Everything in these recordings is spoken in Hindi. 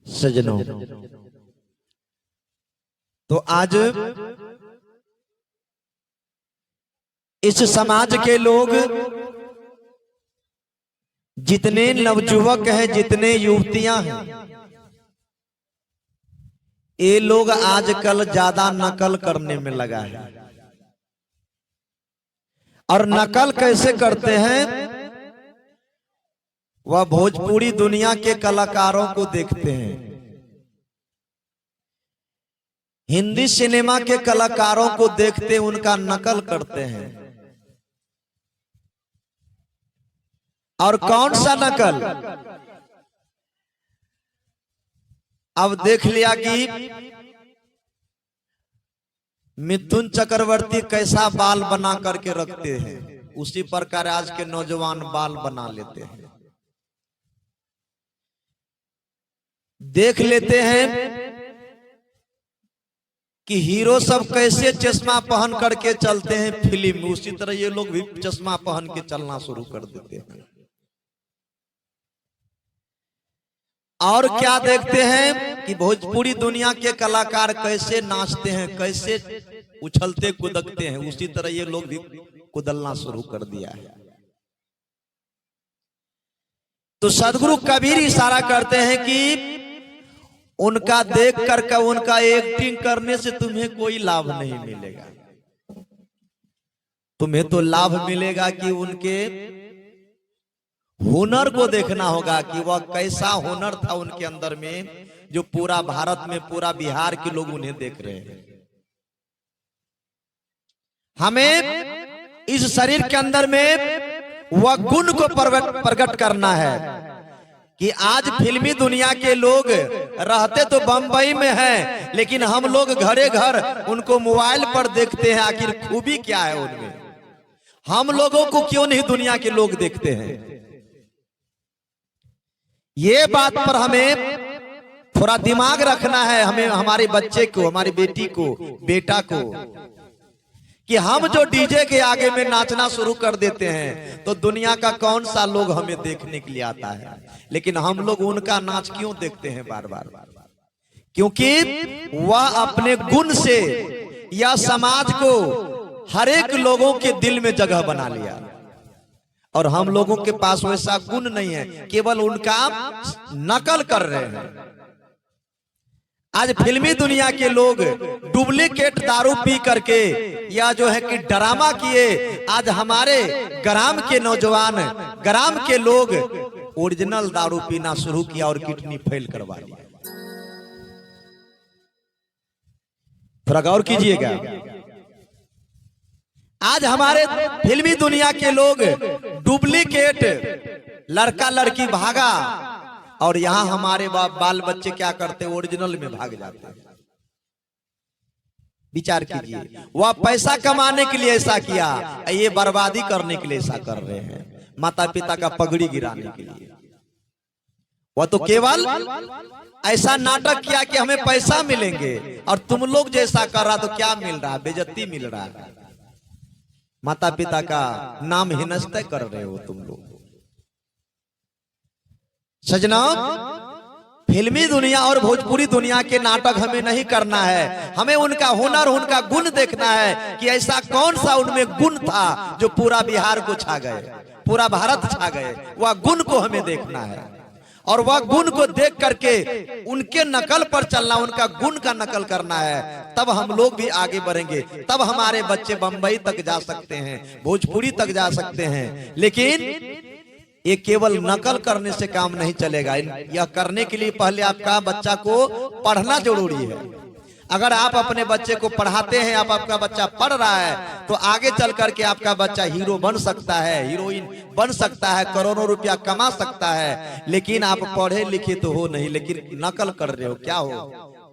सजनों, तो आज इस समाज के लोग जितने नवयुवक हैं, जितने युवतियां हैं, ये लोग आजकल ज्यादा नकल करने में लगा है। और नकल कैसे करते हैं? वह भोजपुरी दुनिया के कलाकारों को देखते हैं, हिंदी सिनेमा के कलाकारों को देखते उनका नकल करते हैं। और कौन सा नकल? अब देख लिया कि मिथुन चक्रवर्ती कैसा बाल बना करके रखते हैं, उसी प्रकार आज के नौजवान बाल बना लेते हैं। देख लेते हैं कि हीरो सब कैसे चश्मा पहन करके चलते हैं फिल्म में, उसी तरह ये लोग भी चश्मा पहन के चलना शुरू कर देते हैं। और क्या देखते हैं कि भोजपुरी दुनिया के कलाकार कैसे नाचते हैं, कैसे उछलते कूदकते हैं, उसी तरह ये लोग भी कुदलना शुरू कर दिया है। तो सदगुरु कबीर इशारा करते हैं कि उनका देख करके उनका एक्टिंग करने से तुम्हें कोई लाभ नहीं मिलेगा। तुम्हें तो लाभ मिलेगा कि उनके हुनर को देखना होगा कि वह कैसा हुनर था उनके अंदर में, जो पूरा भारत में, पूरा बिहार के लोग उन्हें देख रहे हैं। हमें इस शरीर के अंदर में वह गुण को प्रकट करना है कि आज फिल्मी दुनिया के लोग रहते तो बंबई में हैं, लेकिन हम लोग घरे घर उनको मोबाइल पर देखते हैं। आखिर खूबी क्या है उनमें? हम लोगों को क्यों नहीं दुनिया के लोग देखते हैं? ये बात पर हमें थोड़ा दिमाग रखना है, हमें, हमारे बच्चे को, हमारी बेटी को, बेटा को, कि हम जो डीजे के आगे में नाचना शुरू कर देते हैं तो दुनिया का कौन सा लोग हमें देखने के लिए आता है, लेकिन हम लोग उनका नाच क्यों देखते हैं बार बार? क्योंकि वह अपने गुण से या समाज को हर एक लोगों के दिल में जगह बना लिया, और हम लोगों के पास वैसा गुण नहीं है, केवल उनका नकल कर रहे हैं। आज फिल्मी दुनिया के लोग डुप्लीकेट दारू पी करके या जो है कि ड्रामा किए, आज हमारे ग्राम के नौजवान, ग्राम के लोग ओरिजिनल दारू पीना शुरू किया और किडनी फेल करवा लिया। थोड़ा गौर कीजिएगा, आज हमारे फिल्मी दुनिया के लोग डुप्लीकेट लड़का लड़की भागा, और यहां हमारे बाल बच्चे क्या करते हैं? ओरिजिनल में भाग जाते हैं। विचार कीजिए, वह पैसा कमाने के लिए ऐसा किया, ये बर्बादी करने के लिए ऐसा कर रहे हैं, माता पिता का पगड़ी गिराने के लिए। वह तो केवल ऐसा नाटक किया कि हमें पैसा मिलेंगे, और तुम लोग जैसा कर रहा तो क्या मिल रहा है? बेइज्जती मिल रहा है, माता पिता का नाम हिनस्ते कर रहे हो तुम लोग। सजना, फिल्मी दुनिया और भोजपुरी दुनिया के नाटक हमें नहीं करना है, हमें उनका हुनर, उनका गुण देखना है कि ऐसा कौन सा उनमें गुण था जो पूरा बिहार को छा गए, पूरा भारत छा गए। वह गुण को हमें देखना है, और वह गुण को देख करके उनके नकल पर चलना, उनका गुण का नकल करना है, तब हम लोग भी आगे बढ़ेंगे, तब हमारे बच्चे बंबई तक जा सकते हैं, भोजपुरी तक जा सकते हैं। लेकिन ये केवल नकल करने से काम नहीं चलेगा। यह करने के लिए पहले आपका बच्चा को पढ़ना जरूरी है। अगर आप अपने बच्चे को पढ़ाते हैं, आपका बच्चा पढ़ रहा है, तो आगे चल करके आपका बच्चा हीरो बन सकता है, हीरोइन बन सकता है, करोड़ों रुपया कमा सकता है। लेकिन आप पढ़े लिखे तो हो नहीं, लेकिन नकल कर रहे हो,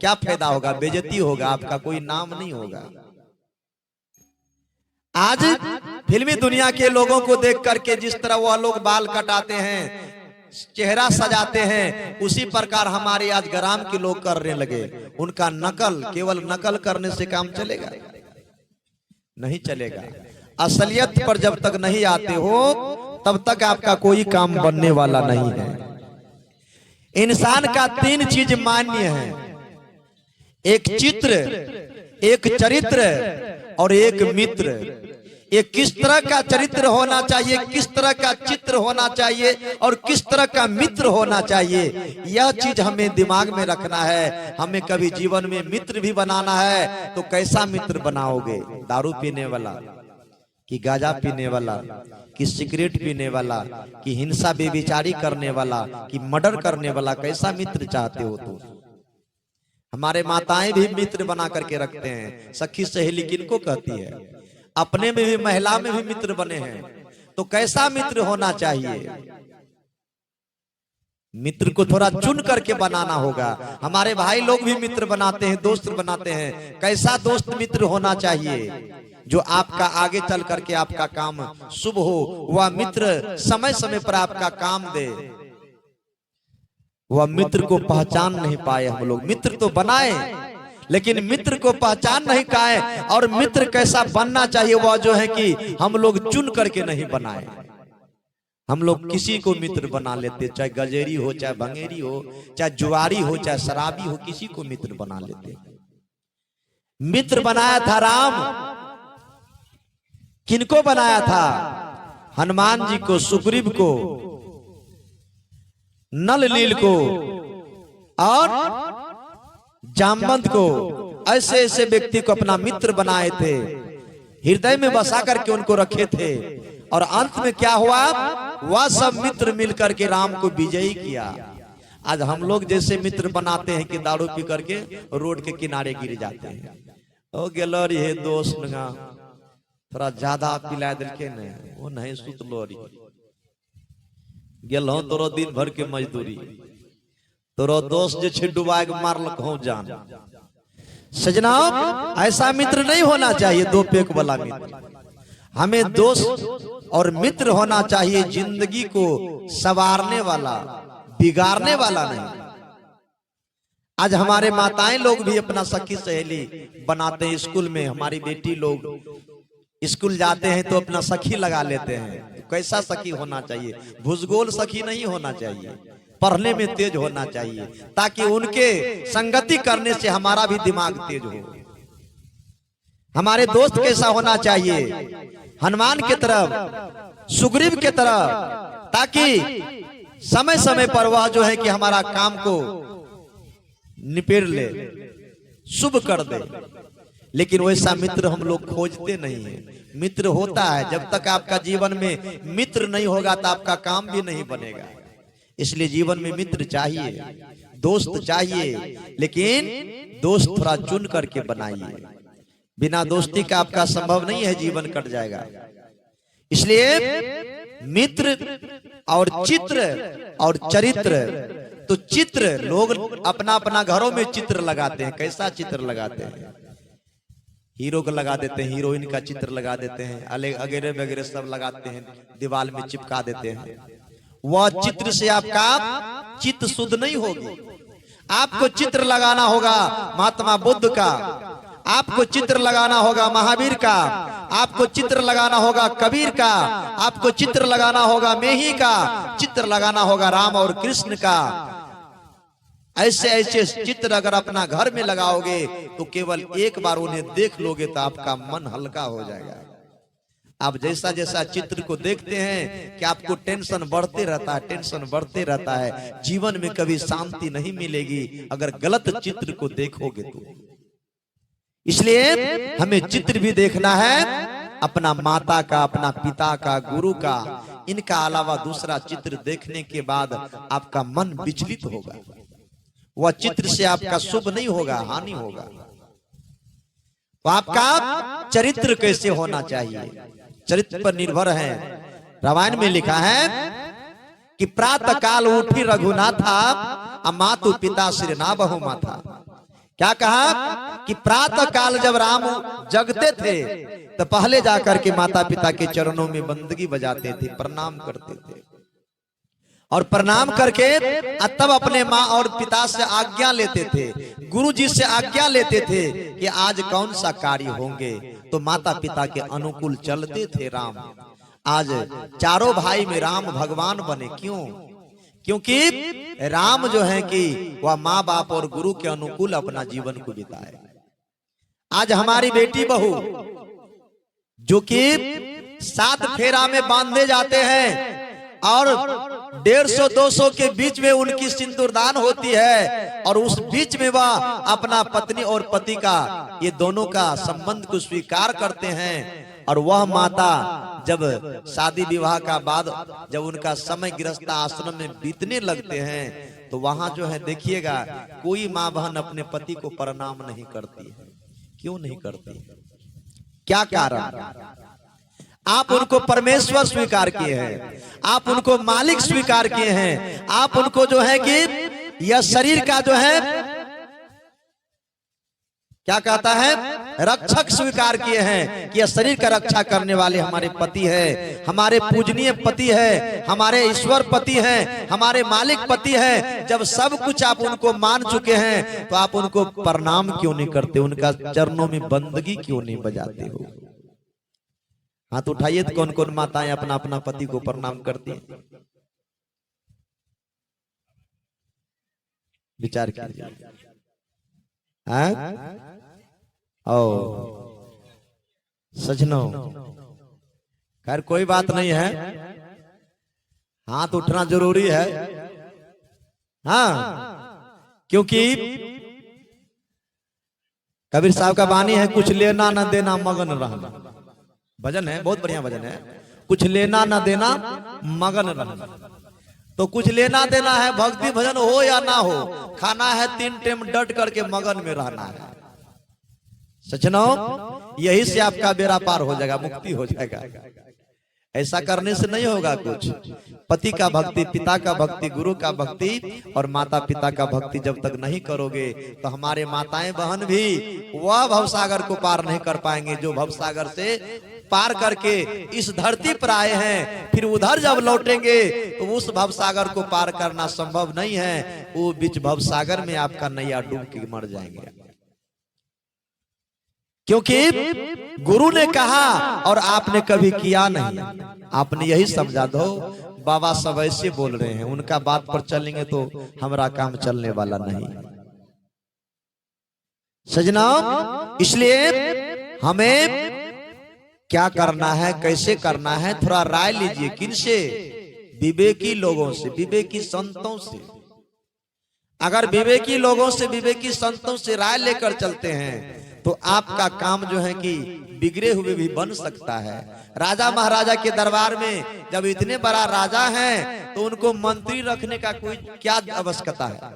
क्या फायदा होगा? बेइज्जती होगा, आपका कोई नाम नहीं होगा। आज फिल्मी दुनिया के लोगों को देख करके जिस तरह वह लोग बाल कटाते हैं, चेहरा सजाते हैं, उसी प्रकार हमारे आज ग्राम के लोग करने लगे। उनका नकल, केवल नकल करने से काम चलेगा? नहीं चलेगा। असलियत पर जब तक नहीं आते हो तब तक आपका कोई काम बनने वाला नहीं है। इंसान का 3 चीज मान्य है, एक चित्र, एक चरित्र और एक मित्र। ये किस तरह का चरित्र होना चाहिए, किस तरह का चित्र होना चाहिए और किस तरह का मित्र होना चाहिए, यह चीज हमें दिमाग में रखना है। हमें कभी जीवन में मित्र भी बनाना है तो कैसा मित्र बनाओगे? दारू पीने वाला कि गांजा पीने वाला कि सिगरेट पीने वाला कि हिंसा बेविचारी करने वाला कि मर्डर करने वाला, कैसा मित्र चाहते हो तुम? हमारे माताएं भी मित्र बना करके रखते हैं। सखी सहेली किनको कहती है? अपने में भी महिला में भी मित्र बने हैं। तो कैसा मित्र होना चाहिए? मित्र को थोड़ा चुन करके बनाना होगा। हमारे भाई लोग भी मित्र बनाते हैं, दोस्त बनाते हैं। कैसा दोस्त मित्र होना चाहिए? जो आपका आगे चल करके आपका काम शुभ हो, वह मित्र समय समय पर आपका काम दे। वह मित्र को पहचान नहीं पाए हम लोग। मित्र तो बनाए लेकिन मित्र को पहचान नहीं पाए। और मित्र कैसा बनना चाहिए वह जो है कि हम लोग चुन करके नहीं बनाए। हम लोग किसी को मित्र बना लेते, चाहे गजेरी हो, चाहे भंगेरी हो, चाहे जुआरी हो, चाहे शराबी हो, किसी को मित्र बना लेते। मित्र बनाया था राम। किनको बनाया था? हनुमान जी को, सुग्रीव को, नल नील को और जामवंत को। ऐसे ऐसे व्यक्ति को अपना मित्र बनाए थे, हृदय में बसा करके उनको रखे थे। और अंत में क्या हुआ? वह सब मित्र मिलकर के राम को विजयी किया। आज हम लोग जैसे मित्र बनाते हैं कि दारू पी करके रोड के किनारे गिर जाते हैं। ओ गेलो रे दोस्त ना, थोड़ा ज्यादा पिला दिल के ने, वो नहीं सुतलो रे, गेलो तोरो दिन भर के मजदूरी, तोरो दोस्त जे छे डुबा के मारलक हो जान। सजना, ऐसा मित्र नहीं होना चाहिए, दो पेक वाला मित्र। हमें दोस्त और मित्र होना चाहिए जिंदगी को संवारने वाला, बिगाड़ने वाला नहीं। आज हमारे माताएं लोग भी अपना सखी सहेली बनाते हैं। स्कूल में हमारी बेटी लोग स्कूल जाते हैं तो अपना सखी लगा लेते हैं। कैसा सखी होना चाहिए? भुजगोल सखी नहीं होना चाहिए, पढ़ने में तेज होना चाहिए, ताकि उनके संगति करने से हमारा भी दिमाग तेज हो। हमारे दोस्त कैसा होना चाहिए? हनुमान के तरफ, सुग्रीव के तरफ, ताकि समय समय पर वह जो है कि हमारा काम को निपेड़ ले, शुभ कर दे। लेकिन वैसा मित्र हम लोग खोजते नहीं है। मित्र होता है, जब तक आपका जीवन में मित्र नहीं होगा तो आपका काम भी नहीं बनेगा। इसलिए जीवन में मित्र चाहिए, दोस्त चाहिए, लेकिन दोस्त थोड़ा चुन करके बनाइए। बिना दोस्ती का आपका संभव नहीं है, जीवन कट जाएगा। इसलिए मित्र और चित्र और चरित्र। तो चित्र लोग अपना अपना घरों में चित्र लगाते हैं। कैसा चित्र लगाते हैं? हीरो को लगा देते हैं, हीरोइन का चित्र लगा देते हैं, अगेरे वगैरह सब लगाते हैं, दीवार में चिपका देते हैं। वह चित्र से आपका चित्त शुद्ध नहीं होगी। आपको चित्र लगाना होगा महात्मा बुद्ध का, आपको चित्र लगाना होगा महावीर का, आपको चित्र लगाना होगा कबीर का, आपको चित्र लगाना होगा मेही का, चित्र लगाना होगा राम और कृष्ण का। ऐसे ऐसे चित्र अगर अपना घर में लगाओगे तो केवल एक बार उन्हें देख लोगे तो आपका मन हल्का हो जाएगा। आप जैसा जैसा चित्र को देखते हैं कि आपको टेंशन बढ़ते रहता है, टेंशन बढ़ते रहता है। जीवन में कभी शांति नहीं मिलेगी अगर गलत चित्र को देखोगे तो। इसलिए हमें चित्र भी देखना है, अपना माता का, अपना पिता का, गुरु का। इनका अलावा दूसरा चित्र देखने के बाद आपका मन विचलित होगा। वह चित्र से आपका शुभ नहीं होगा, हानि होगा। तो आपका चरित्र कैसे होना चाहिए? चरित्र पर निर्भर है। रामायण में लिखा है कि प्रातः काल उठी रघुनाथा, मातु पिता सिर ना बहु माथा। क्या कहा कि प्रातः काल जब राम जगते थे तो पहले जाकर के माता पिता के चरणों में बंदगी बजाते थे, प्रणाम करते थे। और प्रणाम करके तब अपने माँ और पिता से आज्ञा लेते थे, गुरु जी से आज्ञा लेते थे कि आज कौन सा कार्य होंगे। तो माता पिता के अनुकूल चलते थे राम। आज चारों भाई में राम भगवान बने। क्यों? क्योंकि राम जो है कि वह माँ बाप और गुरु के अनुकूल अपना जीवन को बिताए। आज हमारी बेटी बहू जो कि 7 फेरा में बांधे जाते हैं और 150-200 के बीच में उनकी सिंदूरदान होती है, और उस बीच में वह अपना पत्नी और पति का ये दोनों का संबंध को स्वीकार करते हैं। और वह माता जब शादी विवाह का बाद जब उनका समय गृहस्थ आश्रम में बीतने लगते हैं तो वहां जो है देखिएगा कोई माँ बहन अपने पति को प्रणाम नहीं करती है। क्यों नहीं करती? क्या कारण? आप उनको परमेश्वर स्वीकार किए हैं, आप उनको मालिक स्वीकार किए हैं, आप उनको जो है कि यह शरीर का जो है क्या कहता है रक्षक स्वीकार किए हैं कि यह शरीर का रक्षा करने वाले हमारे पति है, हमारे पूजनीय पति है, हमारे ईश्वर पति हैं, हमारे मालिक पति हैं। जब सब कुछ आप उनको मान चुके हैं तो आप उनको प्रणाम क्यों नहीं करते? उनका चरणों में बंदगी क्यों नहीं बजाते हो? हाथ उठाइए तो कौन कौन माताएं अपना अपना पति को प्रणाम करती हैं? विचार कीजिए। ओ सजनो, खैर कोई बात नहीं है, हाथ उठना जरूरी है। हाँ, क्योंकि कबीर साहब का वाणी है, कुछ लेना न देना मगन रहना। भजन है, बहुत बढ़िया भजन है। कुछ लेना न देना मगन रहना। तो कुछ लेना देना है, भक्ति भजन हो या ना हो, खाना है 3 टाइम डट करके मगन में रहना है। सचनो, यही से आपका बेड़ा पार हो जाएगा, मुक्ति हो जाएगा। ऐसा करने से नहीं होगा कुछ। पति का भक्ति, पिता का भक्ति, गुरु का भक्ति और माता पिता का भक्ति जब तक नहीं करोगे तो हमारे माताएं बहन भी वह भवसागर को पार नहीं कर पाएंगे जो भवसागर से पार करके इस धरती पर आए हैं। फिर उधर जब लौटेंगे तो उस भवसागर को पार करना संभव नहीं है। वो बीच भवसागर में आपका नैया डूब के मर जाएंगे। क्योंकि गुरु ने कहा और आपने कभी किया नहीं। आपने यही समझा दो बाबा सब ऐसे बोल रहे हैं, उनका बात पर चलेंगे तो हमारा काम चलने वाला नहीं। सजना, इसलिए हमें क्या करना है, कैसे करना है, थोड़ा राय लीजिए। किनसे? विवेकी लोगों से, विवेकी संतों से। अगर विवेकी लोगों से, विवेकी संतों से राय लेकर चलते हैं तो आपका काम जो है कि बिगड़े हुए भी बन सकता है। राजा महाराजा के दरबार में जब इतने बड़ा राजा हैं तो उनको मंत्री रखने का कोई क्या आवश्यकता है?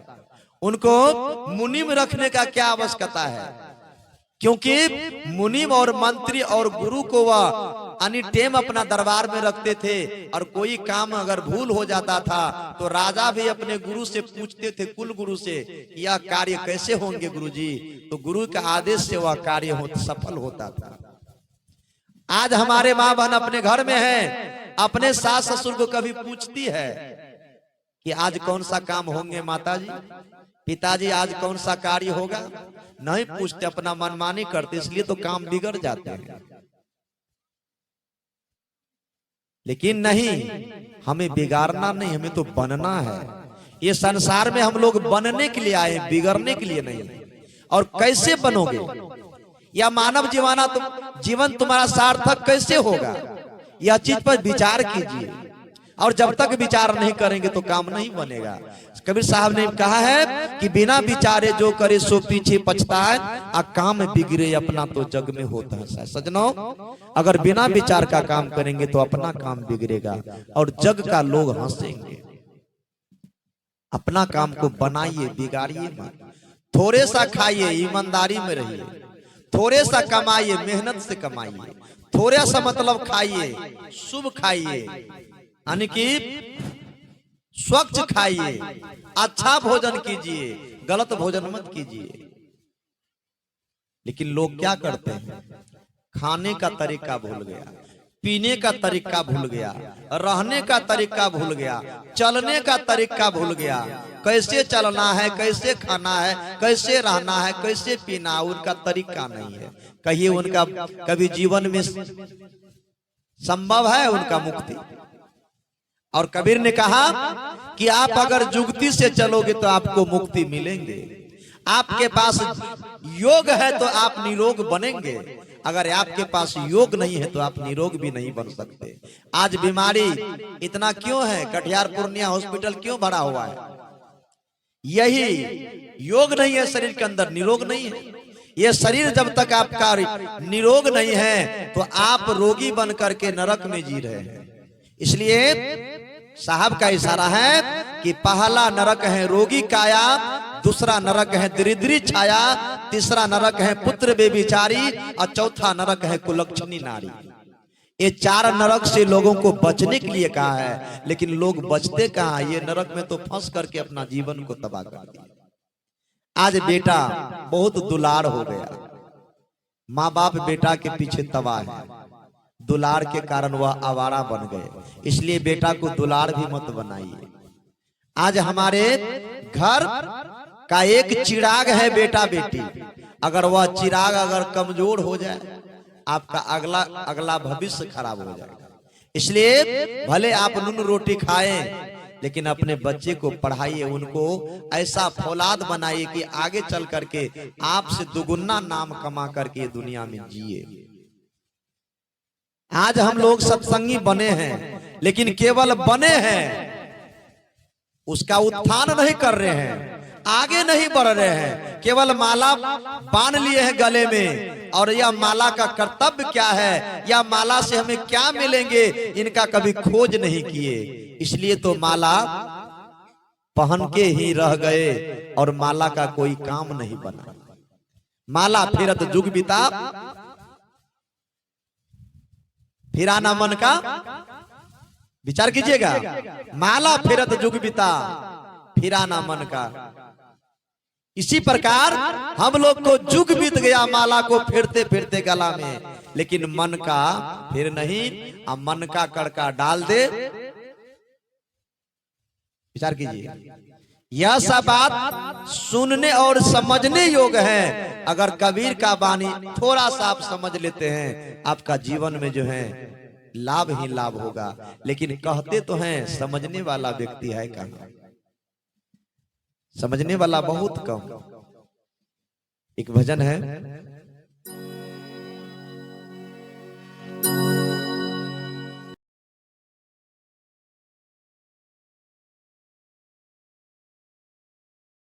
उनको मुनीम रखने का क्या आवश्यकता है? क्योंकि मुनीम और मंत्री और गुरु को वह अनी टेम अपना दरबार में रखते थे, और कोई काम अगर भूल हो जाता था तो राजा भी अपने गुरु से पूछते थे, कुल गुरु से, यह कार्य कैसे होंगे गुरुजी? तो गुरु के आदेश से वह कार्य सफल होता था। आज हमारे माँ बहन अपने घर में है, अपने सास ससुर को कभी पूछती है कि आज कौन सा काम होंगे माताजी, पिताजी आज कौन सा कार्य होगा? नहीं पूछते, अपना मनमानी करते, इसलिए तो काम बिगड़ जाते हैं। लेकिन नहीं, हमें बिगाड़ना नहीं, हमें तो बनना है। ये संसार में हम लोग बनने के लिए आए, बिगड़ने के लिए नहीं। और कैसे बनोगे? या मानव जीवन तुम्हारा सार्थक कैसे होगा? यह चीज पर विचार कीजिए। और जब तक विचार नहीं करेंगे तो काम नहीं बनेगा। कबीर साहब ने कहा है कि बिना विचारे जो करे सो पीछे पछताए, आ काम बिगड़े अपना तो जग में होता है। सजनों, अगर बिना विचार का काम करेंगे तो अपना काम बिगड़ेगा और जग का लोग हंसेंगे। अपना काम को बनाइए, बिगाड़िए मत। थोड़े सा खाइए, ईमानदारी में रहिए। थोड़े सा कमाइए, मेहनत से कमाइए। थोड़ा सा मतलब खाइए, शुभ खाइए, यानी कि स्वच्छ खाइए, अच्छा भोजन कीजिए, गलत भोजन मत कीजिए। लेकिन लोग क्या करते हैं? खाने का तरीका भूल गया, पीने का तरीका भूल गया, रहने का तरीका भूल गया, चलने का तरीका भूल गया। कैसे चलना है, कैसे खाना है, कैसे रहना है, कैसे पीना है, उनका तरीका नहीं है। कहिए उनका कभी जीवन में संभव है उनका मुक्ति? और कबीर ने कहा कि आप अगर जुगती से चलोगे तो आपको मुक्ति मिलेंगे, आपके पास योग है तो आप निरोग बनेंगे, अगर आपके पास योग नहीं है तो आप निरोग भी नहीं बन सकते। आज बीमारी इतना क्यों है, कटिहार पूर्णिया हॉस्पिटल क्यों भरा हुआ है? यही योग नहीं है शरीर के अंदर, निरोग नहीं है। ये शरीर जब तक आपका निरोग नहीं है तो आप रोगी बन करके नरक में जी रहे हैं। इसलिए साहब का इशारा है कि पहला नरक है रोगी काया, दूसरा नरक है दरिद्री छाया, तीसरा नरक है पुत्र बेबिचारी और चौथा नरक है कुलक्षणी नारी। ये 4 नरक से लोगों को बचने के लिए कहा है, लेकिन लोग बचते कहाँ? ये नरक में तो फंस करके अपना जीवन को तबाह कर दिया। आज बेटा बहुत दुलार हो गया, माँ बाप बेटा के पीछे तबाह है, दुलार के कारण वह आवारा बन गए। इसलिए बेटा को दुलार भी मत बनाइए। आज हमारे घर का एक चिराग है बेटा बेटी, अगर वह चिराग अगर कमजोर हो जाए आपका अगला भविष्य खराब हो जाएगा। इसलिए भले आप नून रोटी खाएं लेकिन अपने बच्चे को पढ़ाइए, उनको ऐसा फौलाद बनाइए कि आगे चल करके आपसे दुगुना नाम कमा करके दुनिया में जिए। आज हम लोग सत्संगी बने हैं लेकिन केवल बने हैं, उसका उत्थान नहीं कर रहे हैं, आगे नहीं बढ़ रहे हैं, केवल माला बांध लिए हैं गले में। और यह माला का कर्तव्य क्या है, यह माला से हमें क्या मिलेंगे, इनका कभी खोज नहीं किए। इसलिए तो माला पहन के ही रह गए और माला का कोई काम नहीं बना। माला फेरत जुग बिता, फिराना मन का विचार कीजिएगा। माला फेरत जुग बिता, फिराना मन का। इसी प्रकार हम लोग को जुग बीत गया माला को फेरते फेरते गला में, लेकिन मन का फिर नहीं। अब मन का कड़का डाल दे, विचार कीजिए। यह सब बात सुनने और समझने योग्य है। अगर कबीर का वाणी थोड़ा सा आप समझ लेते हैं, आपका जीवन में जो है लाभ ही लाभ होगा। लेकिन कहते तो हैं समझने वाला व्यक्ति है कहाँ, समझने वाला बहुत कम। एक भजन है,